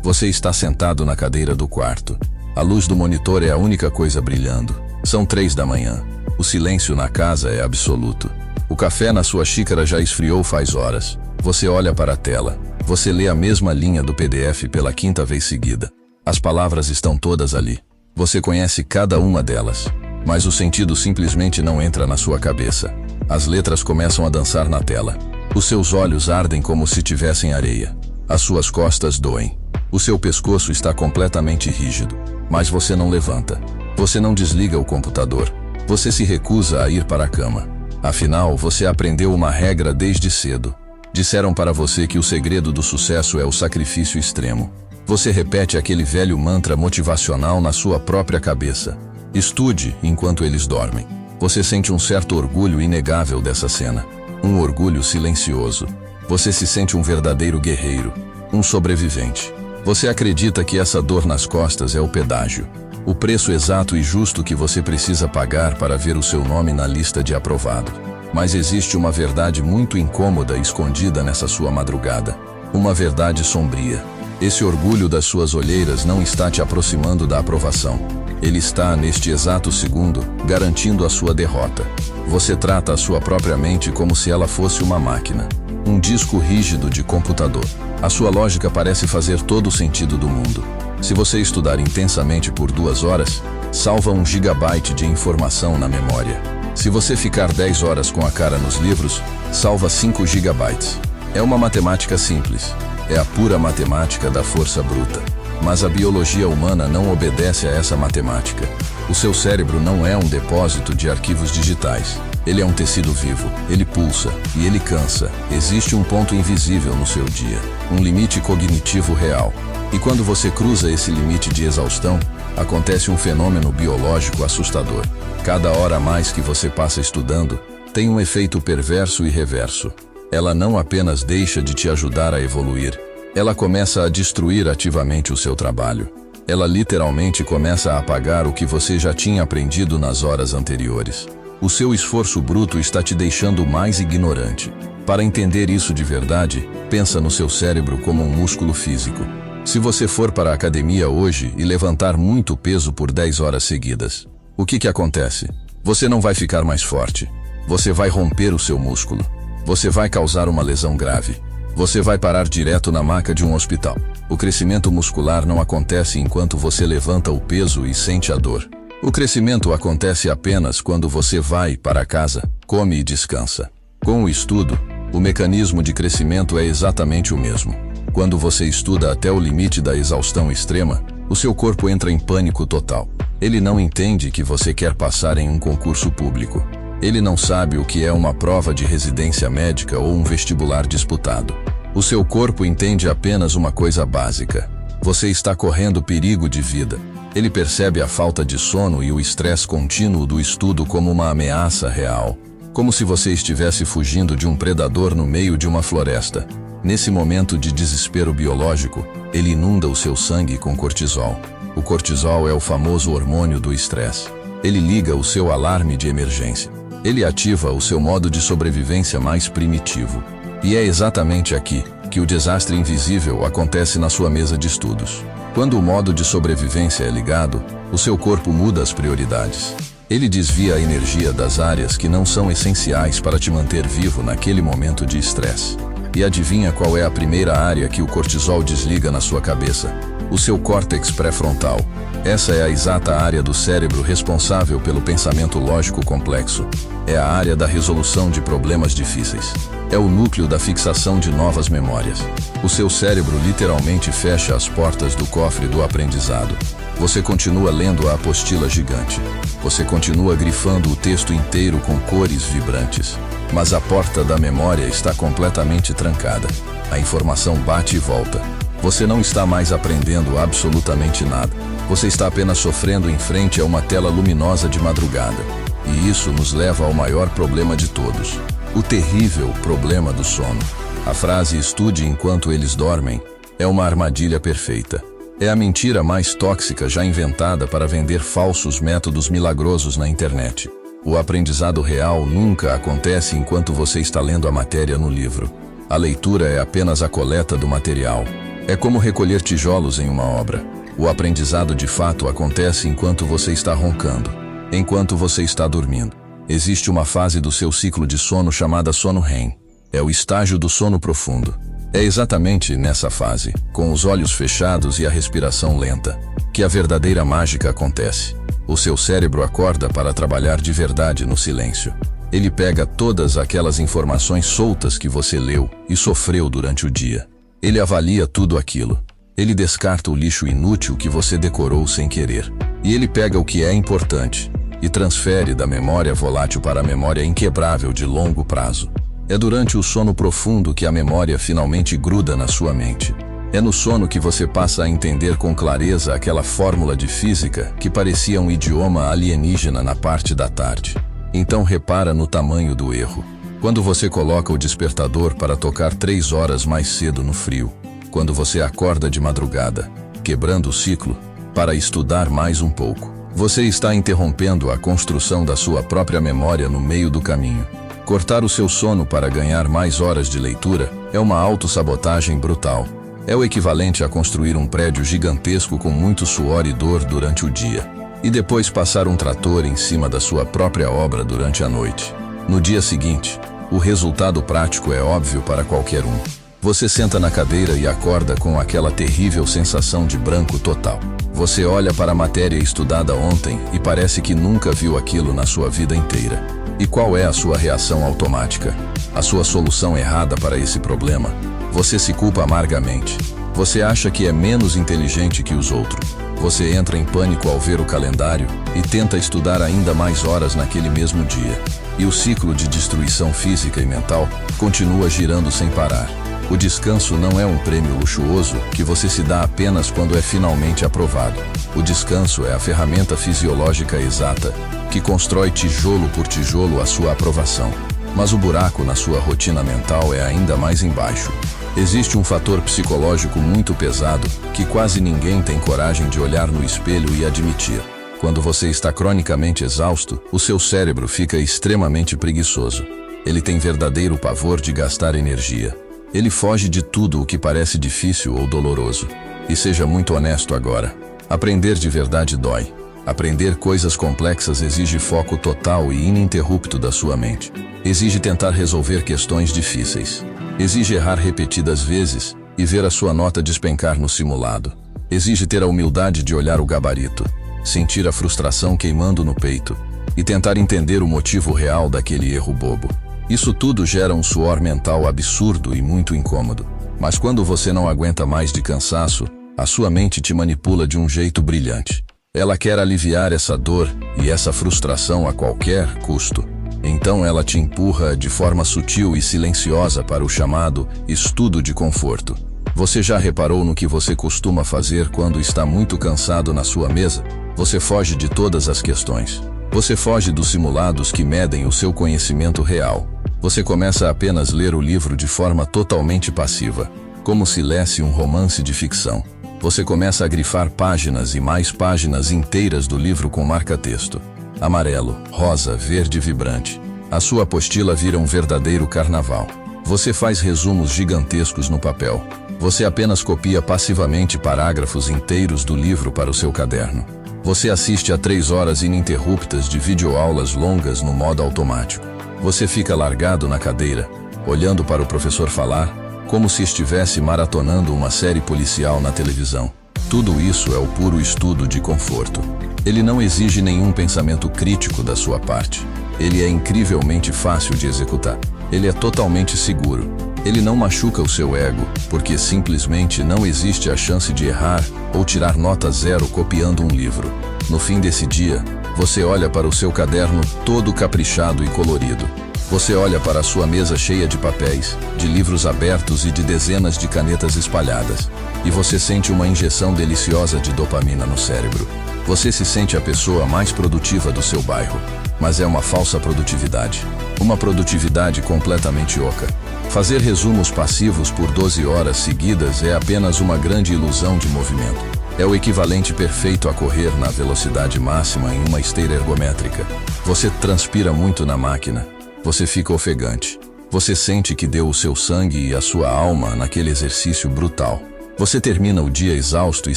Você está sentado na cadeira do quarto. A luz do monitor é a única coisa brilhando. São 3 da manhã. O silêncio na casa é absoluto. O café na sua xícara já esfriou faz horas. Você olha para a tela. Você lê a mesma linha do PDF pela 5ª vez seguida. As palavras estão todas ali. Você conhece cada uma delas. Mas o sentido simplesmente não entra na sua cabeça. As letras começam a dançar na tela. Os seus olhos ardem como se tivessem areia. As suas costas doem. O seu pescoço está completamente rígido. Mas você não levanta. Você não desliga o computador. Você se recusa a ir para a cama. Afinal, você aprendeu uma regra desde cedo. Disseram para você que o segredo do sucesso é o sacrifício extremo. Você repete aquele velho mantra motivacional na sua própria cabeça. Estude enquanto eles dormem. Você sente um certo orgulho inegável dessa cena. Um orgulho silencioso. Você se sente um verdadeiro guerreiro. Um sobrevivente. Você acredita que essa dor nas costas é o pedágio. O preço exato e justo que você precisa pagar para ver o seu nome na lista de aprovado. Mas existe uma verdade muito incômoda escondida nessa sua madrugada. Uma verdade sombria. Esse orgulho das suas olheiras não está te aproximando da aprovação. Ele está, neste exato segundo, garantindo a sua derrota. Você trata a sua própria mente como se ela fosse uma máquina. Um disco rígido de computador. A sua lógica parece fazer todo o sentido do mundo. Se você estudar intensamente por 2 horas, salva 1 gigabyte de informação na memória. Se você ficar 10 horas com a cara nos livros, salva 5 gigabytes. É uma matemática simples. É a pura matemática da força bruta. Mas a biologia humana não obedece a essa matemática. O seu cérebro não é um depósito de arquivos digitais. Ele é um tecido vivo. Ele pulsa e ele cansa. Existe um ponto invisível no seu dia. Um limite cognitivo real. E quando você cruza esse limite de exaustão, acontece um fenômeno biológico assustador. Cada hora a mais que você passa estudando, tem um efeito perverso e reverso. Ela não apenas deixa de te ajudar a evoluir, ela começa a destruir ativamente o seu trabalho. Ela literalmente começa a apagar o que você já tinha aprendido nas horas anteriores. O seu esforço bruto está te deixando mais ignorante. Para entender isso de verdade, pensa no seu cérebro como um músculo físico. Se você for para a academia hoje e levantar muito peso por 10 horas seguidas, o que acontece? Você não vai ficar mais forte. Você vai romper o seu músculo. Você vai causar uma lesão grave. Você vai parar direto na maca de um hospital. O crescimento muscular não acontece enquanto você levanta o peso e sente a dor. O crescimento acontece apenas quando você vai para casa, come e descansa. Com o estudo, o mecanismo de crescimento é exatamente o mesmo. Quando você estuda até o limite da exaustão extrema, o seu corpo entra em pânico total. Ele não entende que você quer passar em um concurso público. Ele não sabe o que é uma prova de residência médica ou um vestibular disputado. O seu corpo entende apenas uma coisa básica. Você está correndo perigo de vida. Ele percebe a falta de sono e o estresse contínuo do estudo como uma ameaça real. Como se você estivesse fugindo de um predador no meio de uma floresta. Nesse momento de desespero biológico, ele inunda o seu sangue com cortisol. O cortisol é o famoso hormônio do estresse. Ele liga o seu alarme de emergência. Ele ativa o seu modo de sobrevivência mais primitivo. E é exatamente aqui que o desastre invisível acontece na sua mesa de estudos. Quando o modo de sobrevivência é ligado, o seu corpo muda as prioridades. Ele desvia a energia das áreas que não são essenciais para te manter vivo naquele momento de estresse. E adivinha qual é a primeira área que o cortisol desliga na sua cabeça? O seu córtex pré-frontal. Essa é a exata área do cérebro responsável pelo pensamento lógico complexo. É a área da resolução de problemas difíceis. É o núcleo da fixação de novas memórias. O seu cérebro literalmente fecha as portas do cofre do aprendizado. Você continua lendo a apostila gigante. Você continua grifando o texto inteiro com cores vibrantes. Mas a porta da memória está completamente trancada. A informação bate e volta. Você não está mais aprendendo absolutamente nada. Você está apenas sofrendo em frente a uma tela luminosa de madrugada. E isso nos leva ao maior problema de todos. O terrível problema do sono. A frase "estude enquanto eles dormem" é uma armadilha perfeita. É a mentira mais tóxica já inventada para vender falsos métodos milagrosos na internet. O aprendizado real nunca acontece enquanto você está lendo a matéria no livro. A leitura é apenas a coleta do material. É como recolher tijolos em uma obra. O aprendizado de fato acontece enquanto você está roncando, enquanto você está dormindo. Existe uma fase do seu ciclo de sono chamada sono REM. É o estágio do sono profundo. É exatamente nessa fase, com os olhos fechados e a respiração lenta, que a verdadeira mágica acontece. O seu cérebro acorda para trabalhar de verdade no silêncio. Ele pega todas aquelas informações soltas que você leu e sofreu durante o dia. Ele avalia tudo aquilo. Ele descarta o lixo inútil que você decorou sem querer. E ele pega o que é importante e transfere da memória volátil para a memória inquebrável de longo prazo. É durante o sono profundo que a memória finalmente gruda na sua mente. É no sono que você passa a entender com clareza aquela fórmula de física que parecia um idioma alienígena na parte da tarde. Então repara no tamanho do erro. Quando você coloca o despertador para tocar 3 horas mais cedo no frio. Quando você acorda de madrugada, quebrando o ciclo, para estudar mais um pouco. Você está interrompendo a construção da sua própria memória no meio do caminho. Cortar o seu sono para ganhar mais horas de leitura é uma autossabotagem brutal. É o equivalente a construir um prédio gigantesco com muito suor e dor durante o dia, e depois passar um trator em cima da sua própria obra durante a noite. No dia seguinte, o resultado prático é óbvio para qualquer um. Você senta na cadeira e acorda com aquela terrível sensação de branco total. Você olha para a matéria estudada ontem e parece que nunca viu aquilo na sua vida inteira. E qual é a sua reação automática? A sua solução errada para esse problema? Você se culpa amargamente. Você acha que é menos inteligente que os outros. Você entra em pânico ao ver o calendário e tenta estudar ainda mais horas naquele mesmo dia. E o ciclo de destruição física e mental continua girando sem parar. O descanso não é um prêmio luxuoso que você se dá apenas quando é finalmente aprovado. O descanso é a ferramenta fisiológica exata que constrói tijolo por tijolo a sua aprovação. Mas o buraco na sua rotina mental é ainda mais embaixo. Existe um fator psicológico muito pesado que quase ninguém tem coragem de olhar no espelho e admitir. Quando você está cronicamente exausto, o seu cérebro fica extremamente preguiçoso. Ele tem verdadeiro pavor de gastar energia. Ele foge de tudo o que parece difícil ou doloroso. E seja muito honesto agora. Aprender de verdade dói. Aprender coisas complexas exige foco total e ininterrupto da sua mente. Exige tentar resolver questões difíceis. Exige errar repetidas vezes e ver a sua nota despencar no simulado. Exige ter a humildade de olhar o gabarito, sentir a frustração queimando no peito e tentar entender o motivo real daquele erro bobo. Isso tudo gera um suor mental absurdo e muito incômodo. Mas quando você não aguenta mais de cansaço, a sua mente te manipula de um jeito brilhante. Ela quer aliviar essa dor e essa frustração a qualquer custo. Então ela te empurra de forma sutil e silenciosa para o chamado estudo de conforto. Você já reparou no que você costuma fazer quando está muito cansado na sua mesa? Você foge de todas as questões. Você foge dos simulados que medem o seu conhecimento real. Você começa a apenas ler o livro de forma totalmente passiva, como se lesse um romance de ficção. Você começa a grifar páginas e mais páginas inteiras do livro com marca-texto. Amarelo, rosa, verde vibrante. A sua apostila vira um verdadeiro carnaval. Você faz resumos gigantescos no papel. Você apenas copia passivamente parágrafos inteiros do livro para o seu caderno. Você assiste a 3 horas ininterruptas de videoaulas longas no modo automático. Você fica largado na cadeira, olhando para o professor falar, como se estivesse maratonando uma série policial na televisão. Tudo isso é o puro estudo de conforto. Ele não exige nenhum pensamento crítico da sua parte. Ele é incrivelmente fácil de executar. Ele é totalmente seguro. Ele não machuca o seu ego, porque simplesmente não existe a chance de errar ou tirar nota 0 copiando um livro. No fim desse dia, você olha para o seu caderno todo caprichado e colorido. Você olha para a sua mesa cheia de papéis, de livros abertos e de dezenas de canetas espalhadas. E você sente uma injeção deliciosa de dopamina no cérebro. Você se sente a pessoa mais produtiva do seu bairro. Mas é uma falsa produtividade. Uma produtividade completamente oca. Fazer resumos passivos por 12 horas seguidas é apenas uma grande ilusão de movimento. É o equivalente perfeito a correr na velocidade máxima em uma esteira ergométrica. Você transpira muito na máquina. Você fica ofegante. Você sente que deu o seu sangue e a sua alma naquele exercício brutal. Você termina o dia exausto e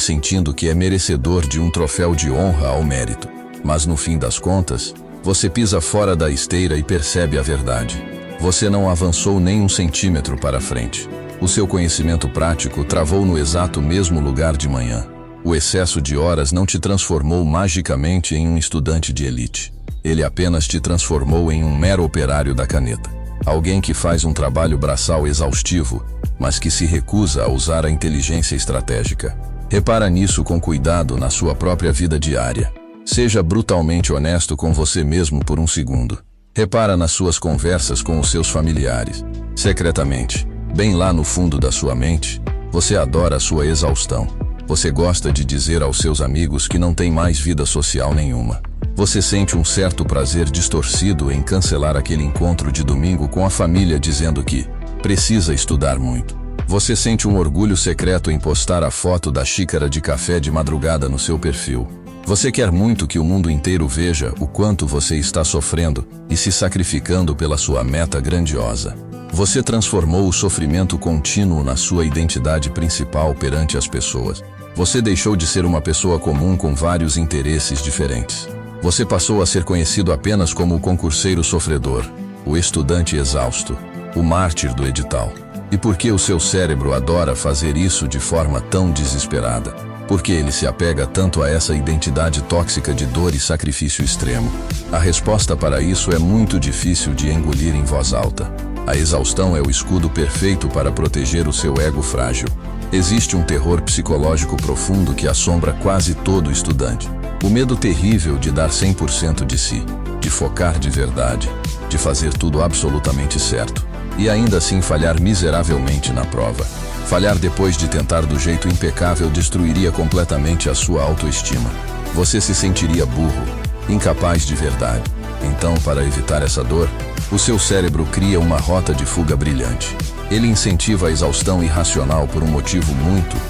sentindo que é merecedor de um troféu de honra ao mérito. Mas no fim das contas, você pisa fora da esteira e percebe a verdade. Você não avançou nem 1 centímetro para frente. O seu conhecimento prático travou no exato mesmo lugar de manhã. O excesso de horas não te transformou magicamente em um estudante de elite. Ele apenas te transformou em um mero operário da caneta. Alguém que faz um trabalho braçal exaustivo, mas que se recusa a usar a inteligência estratégica. Repara nisso com cuidado na sua própria vida diária. Seja brutalmente honesto com você mesmo por um segundo. Repara nas suas conversas com os seus familiares. Secretamente, bem lá no fundo da sua mente, você adora a sua exaustão. Você gosta de dizer aos seus amigos que não tem mais vida social nenhuma. Você sente um certo prazer distorcido em cancelar aquele encontro de domingo com a família dizendo que precisa estudar muito. Você sente um orgulho secreto em postar a foto da xícara de café de madrugada no seu perfil. Você quer muito que o mundo inteiro veja o quanto você está sofrendo e se sacrificando pela sua meta grandiosa. Você transformou o sofrimento contínuo na sua identidade principal perante as pessoas. Você deixou de ser uma pessoa comum com vários interesses diferentes. Você passou a ser conhecido apenas como o concurseiro sofredor, o estudante exausto, o mártir do edital. E por que o seu cérebro adora fazer isso de forma tão desesperada? Porque ele se apega tanto a essa identidade tóxica de dor e sacrifício extremo? A resposta para isso é muito difícil de engolir em voz alta. A exaustão é o escudo perfeito para proteger o seu ego frágil. Existe um terror psicológico profundo que assombra quase todo estudante. O medo terrível de dar 100% de si, de focar de verdade, de fazer tudo absolutamente certo. E ainda assim falhar miseravelmente na prova. Falhar depois de tentar do jeito impecável destruiria completamente a sua autoestima. Você se sentiria burro, incapaz de verdade. Então, para evitar essa dor, o seu cérebro cria uma rota de fuga brilhante. Ele incentiva a exaustão irracional por um motivo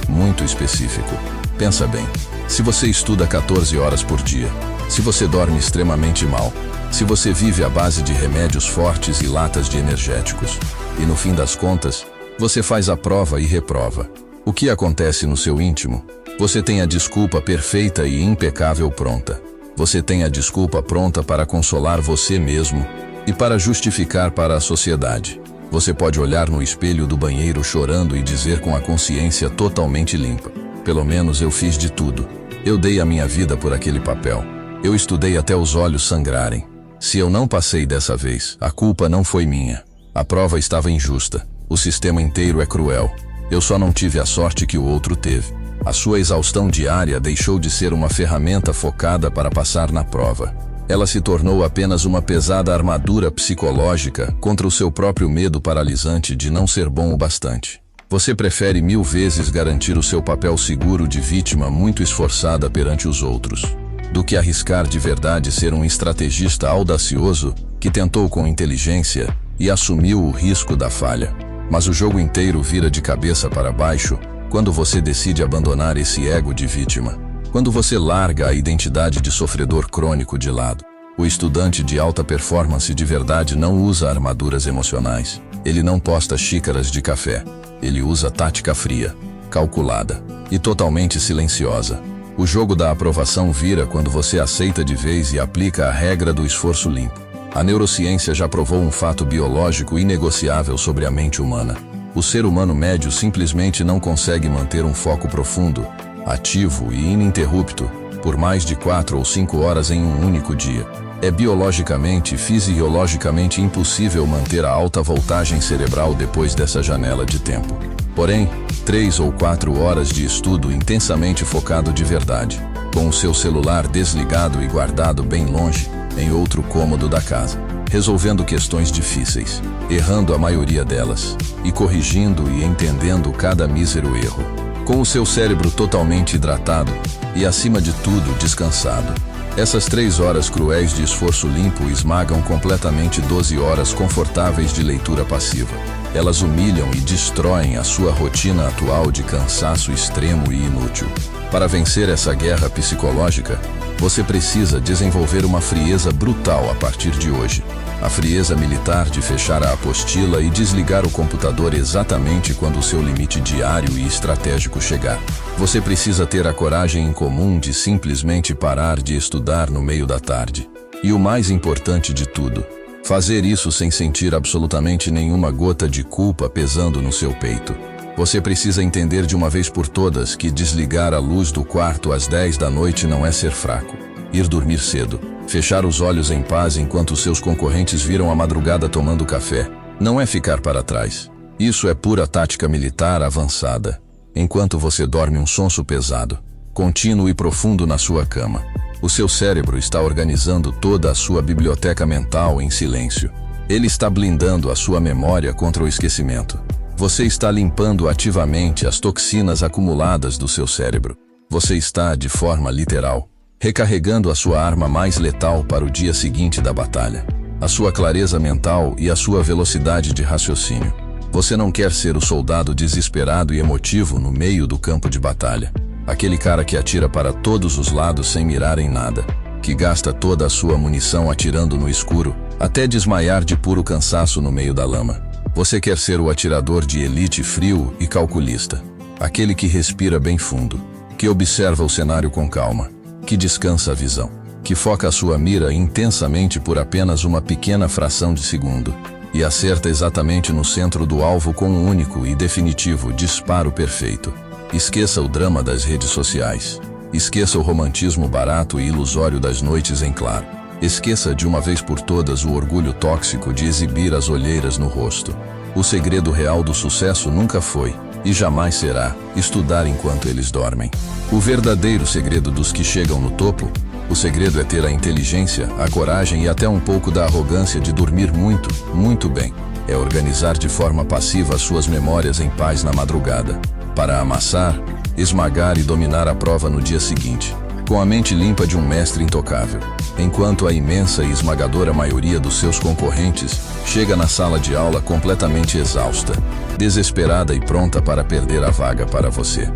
muito específico. Pensa bem, se você estuda 14 horas por dia, se você dorme extremamente mal, se você vive à base de remédios fortes e latas de energéticos, e no fim das contas, você faz a prova e reprova. O que acontece no seu íntimo? Você tem a desculpa perfeita e impecável pronta. Você tem a desculpa pronta para consolar você mesmo e para justificar para a sociedade. Você pode olhar no espelho do banheiro chorando e dizer com a consciência totalmente limpa: pelo menos eu fiz de tudo. Eu dei a minha vida por aquele papel. Eu estudei até os olhos sangrarem. Se eu não passei dessa vez, a culpa não foi minha. A prova estava injusta. O sistema inteiro é cruel. Eu só não tive a sorte que o outro teve. A sua exaustão diária deixou de ser uma ferramenta focada para passar na prova. Ela se tornou apenas uma pesada armadura psicológica contra o seu próprio medo paralisante de não ser bom o bastante. Você prefere 1000 vezes garantir o seu papel seguro de vítima muito esforçada perante os outros, do que arriscar de verdade ser um estrategista audacioso que tentou com inteligência e assumiu o risco da falha. Mas o jogo inteiro vira de cabeça para baixo quando você decide abandonar esse ego de vítima. Quando você larga a identidade de sofredor crônico de lado. O estudante de alta performance de verdade não usa armaduras emocionais. Ele não posta xícaras de café. Ele usa tática fria, calculada e totalmente silenciosa. O jogo da aprovação vira quando você aceita de vez e aplica a regra do esforço limpo. A neurociência já provou um fato biológico inegociável sobre a mente humana. O ser humano médio simplesmente não consegue manter um foco profundo, ativo e ininterrupto por mais de 4 ou 5 horas em um único dia. É biologicamente e fisiologicamente impossível manter a alta voltagem cerebral depois dessa janela de tempo. Porém, 3 ou 4 horas de estudo intensamente focado de verdade, com o seu celular desligado e guardado bem longe, em outro cômodo da casa, resolvendo questões difíceis, errando a maioria delas, e corrigindo e entendendo cada mísero erro, com o seu cérebro totalmente hidratado e, acima de tudo, descansado. Essas 3 horas cruéis de esforço limpo esmagam completamente 12 horas confortáveis de leitura passiva. Elas humilham e destroem a sua rotina atual de cansaço extremo e inútil. Para vencer essa guerra psicológica, Você precisa desenvolver uma frieza brutal a partir de hoje. A frieza militar de fechar a apostila e desligar o computador exatamente quando o seu limite diário e estratégico chegar. Você precisa ter a coragem incomum de simplesmente parar de estudar no meio da tarde. E o mais importante de tudo, fazer isso sem sentir absolutamente nenhuma gota de culpa pesando no seu peito. Você precisa entender de uma vez por todas que desligar a luz do quarto às 10 da noite não é ser fraco. Ir dormir cedo, fechar os olhos em paz enquanto seus concorrentes viram a madrugada tomando café, não é ficar para trás. Isso é pura tática militar avançada. Enquanto você dorme um sonso pesado, contínuo e profundo na sua cama, o seu cérebro está organizando toda a sua biblioteca mental em silêncio. Ele está blindando a sua memória contra o esquecimento. Você está limpando ativamente as toxinas acumuladas do seu cérebro. Você está, de forma literal, recarregando a sua arma mais letal para o dia seguinte da batalha. A sua clareza mental e a sua velocidade de raciocínio. Você não quer ser o soldado desesperado e emotivo no meio do campo de batalha. Aquele cara que atira para todos os lados sem mirar em nada. Que gasta toda a sua munição atirando no escuro, até desmaiar de puro cansaço no meio da lama. Você quer ser o atirador de elite frio e calculista. Aquele que respira bem fundo. Que observa o cenário com calma. Que descansa a visão. Que foca a sua mira intensamente por apenas uma pequena fração de segundo. E acerta exatamente no centro do alvo com um único e definitivo disparo perfeito. Esqueça o drama das redes sociais. Esqueça o romantismo barato e ilusório das noites em claro. Esqueça de uma vez por todas o orgulho tóxico de exibir as olheiras no rosto. O segredo real do sucesso nunca foi, e jamais será, estudar enquanto eles dormem. O verdadeiro segredo dos que chegam no topo, o segredo é ter a inteligência, a coragem e até um pouco da arrogância de dormir muito, muito bem. É organizar de forma passiva as suas memórias em paz na madrugada, para amassar, esmagar e dominar a prova no dia seguinte, com a mente limpa de um mestre intocável, enquanto a imensa e esmagadora maioria dos seus concorrentes chega na sala de aula completamente exausta, desesperada e pronta para perder a vaga para você.